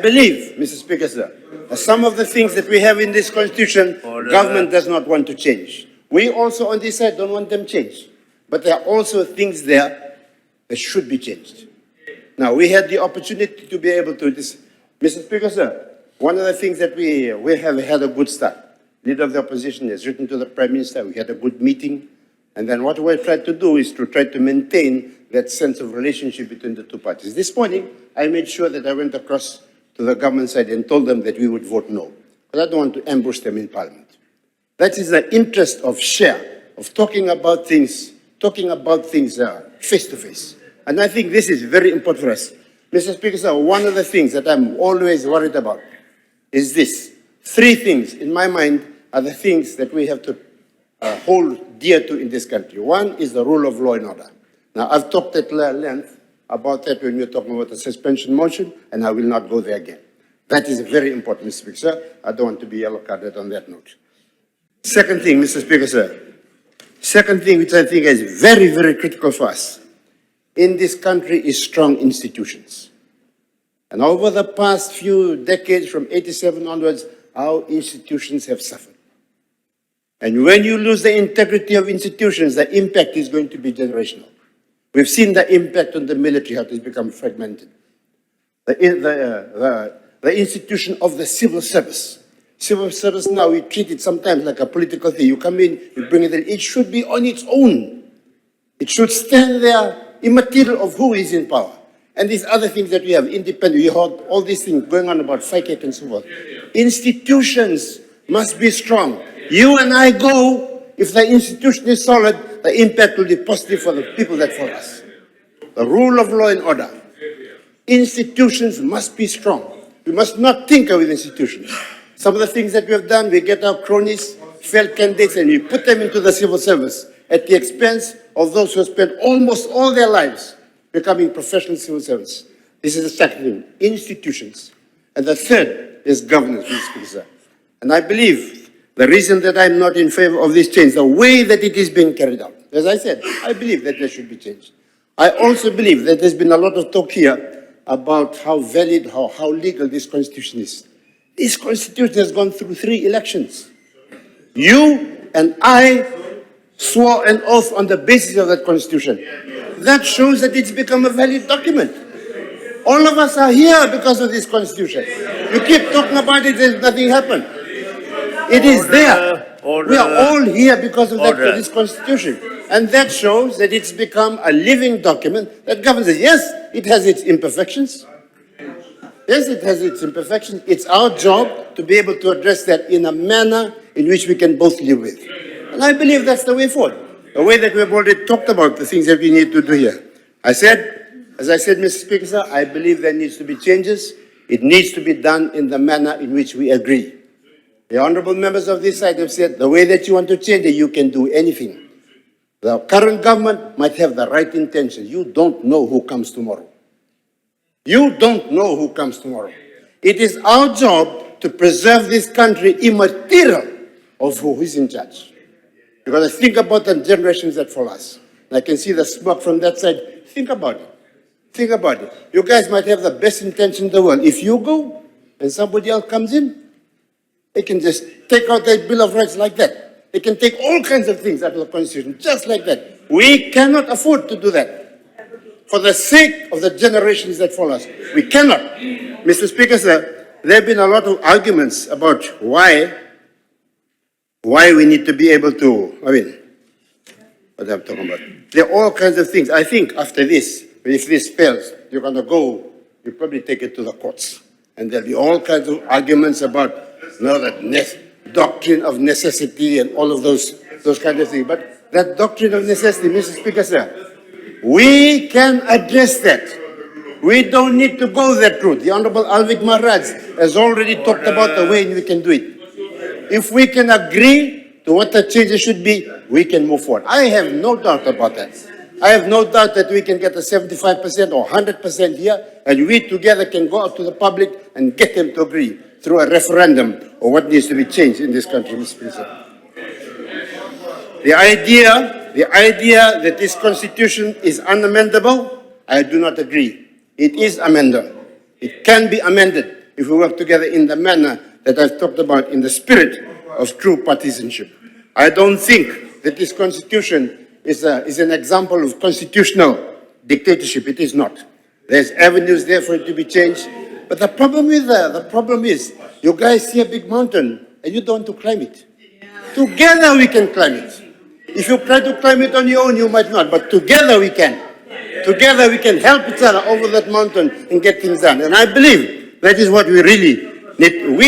believe, Mr. Speaker, sir, that some of the things that we have in this Constitution, government does not want to change. We also on this side don't want them changed. But there are also things there that should be changed. Now, we had the opportunity to be able to this. Mr. Speaker, sir, one of the things that we have had a good start. Leader of the opposition has written to the Prime Minister. We had a good meeting. And then what we tried to do is to try to maintain that sense of relationship between the two parties. This morning, I made sure that I went across to the government side and told them that we would vote no. Because I don't want to ambush them in Parliament. That is the interest of share, of talking about things face to face. And I think this is very important for us. Mr. Speaker, sir, one of the things that I'm always worried about is this. Three things, in my mind, are the things that we have to hold dear to in this country. One is the rule of law and order. Now, I've talked at length about that when we were talking about the suspension motion, and I will not go there again. That is very important, Mr. Speaker, sir. I don't want to be yellow-carded on that note. Second thing, Mr. Speaker, sir. Second thing, which I think is very, very critical for us, in this country is strong institutions. And over the past few decades, from 87 onwards, our institutions have suffered. And when you lose the integrity of institutions, the impact is going to be generational. We've seen the impact on the military, how it has become fragmented. The institution of the civil service. Civil service now, we treat it sometimes like a political thing. You come in, you bring it in. It should be on its own. It should stand there, immaterial of who is in power. And these other things that we have, independent, we heard all these things going on about FICAC and so forth. Institutions must be strong. You and I go, if the institution is solid, the impact will be positive for the people that follow us. The rule of law and order. Institutions must be strong. We must not tinker with institutions. Some of the things that we have done, we get our cronies, failed candidates, and we put them into the civil service at the expense of those who have spent almost all their lives becoming professional civil service. This is the second thing, institutions. And the third is governance, Mr. Speaker, sir. And I believe the reason that I'm not in favor of this change, the way that it is being carried out, as I said, I believe that there should be change. I also believe that there's been a lot of talk here about how valid, how legal this constitution is. This constitution has gone through 3 elections. You and I swore an oath on the basis of that constitution. That shows that it's become a valid document. All of us are here because of this constitution. You keep talking about it, there's nothing happened. It is there. We are all here because of this constitution. And that shows that it's become a living document that governs it. Yes, it has its imperfections. Yes, it has its imperfections. It's our job to be able to address that in a manner in which we can both live with. And I believe that's the way forward. The way that we've already talked about the things that we need to do here. As I said, Mr. Speaker, sir, I believe there needs to be changes. It needs to be done in the manner in which we agree. The honorable members of this side have said the way that you want to change it, you can do anything. The current government might have the right intention. You don't know who comes tomorrow. You don't know who comes tomorrow. It is our job to preserve this country immaterial of who is in charge. Because I think about the generations that follow us. And I can see the smoke from that side. Think about it. Think about it. You guys might have the best intention in the world. If you go and somebody else comes in, they can just take out their Bill of Rights like that. They can take all kinds of things out of the Constitution, just like that. We cannot afford to do that. For the sake of the generations that follow us, we cannot. Mr. Speaker, sir, there have been a lot of arguments about why we need to be able to, what I'm talking about. There are all kinds of things. I think after this, if this fails, you're going to go, you probably take it to the courts. And there'll be all kinds of arguments about that doctrine of necessity and all of those kinds of things. But that doctrine of necessity, Mr. Speaker, sir, we can address that. We don't need to go that route. The Honorable Alvik Maharaj has already talked about the way we can do it. If we can agree to what the changes should be, we can move forward. I have no doubt about that. I have no doubt that we can get a 75% or 100% here, and we together can go out to the public and get them to agree through a referendum on what needs to be changed in this country, Mr. Speaker. The idea that this constitution is unamendable, I do not agree. It is amendable. It can be amended. if we work together in the manner that I've talked about, in the spirit of true partisanship. I don't think that this constitution is an example of constitutional dictatorship. It is not. There's avenues there for it to be changed. But the problem is, you guys see a big mountain and you don't want to climb it. Together we can climb it. If you try to climb it on your own, you might not, but together we can. Together we can help each other over that mountain and get things done. And I believe that is what we really need.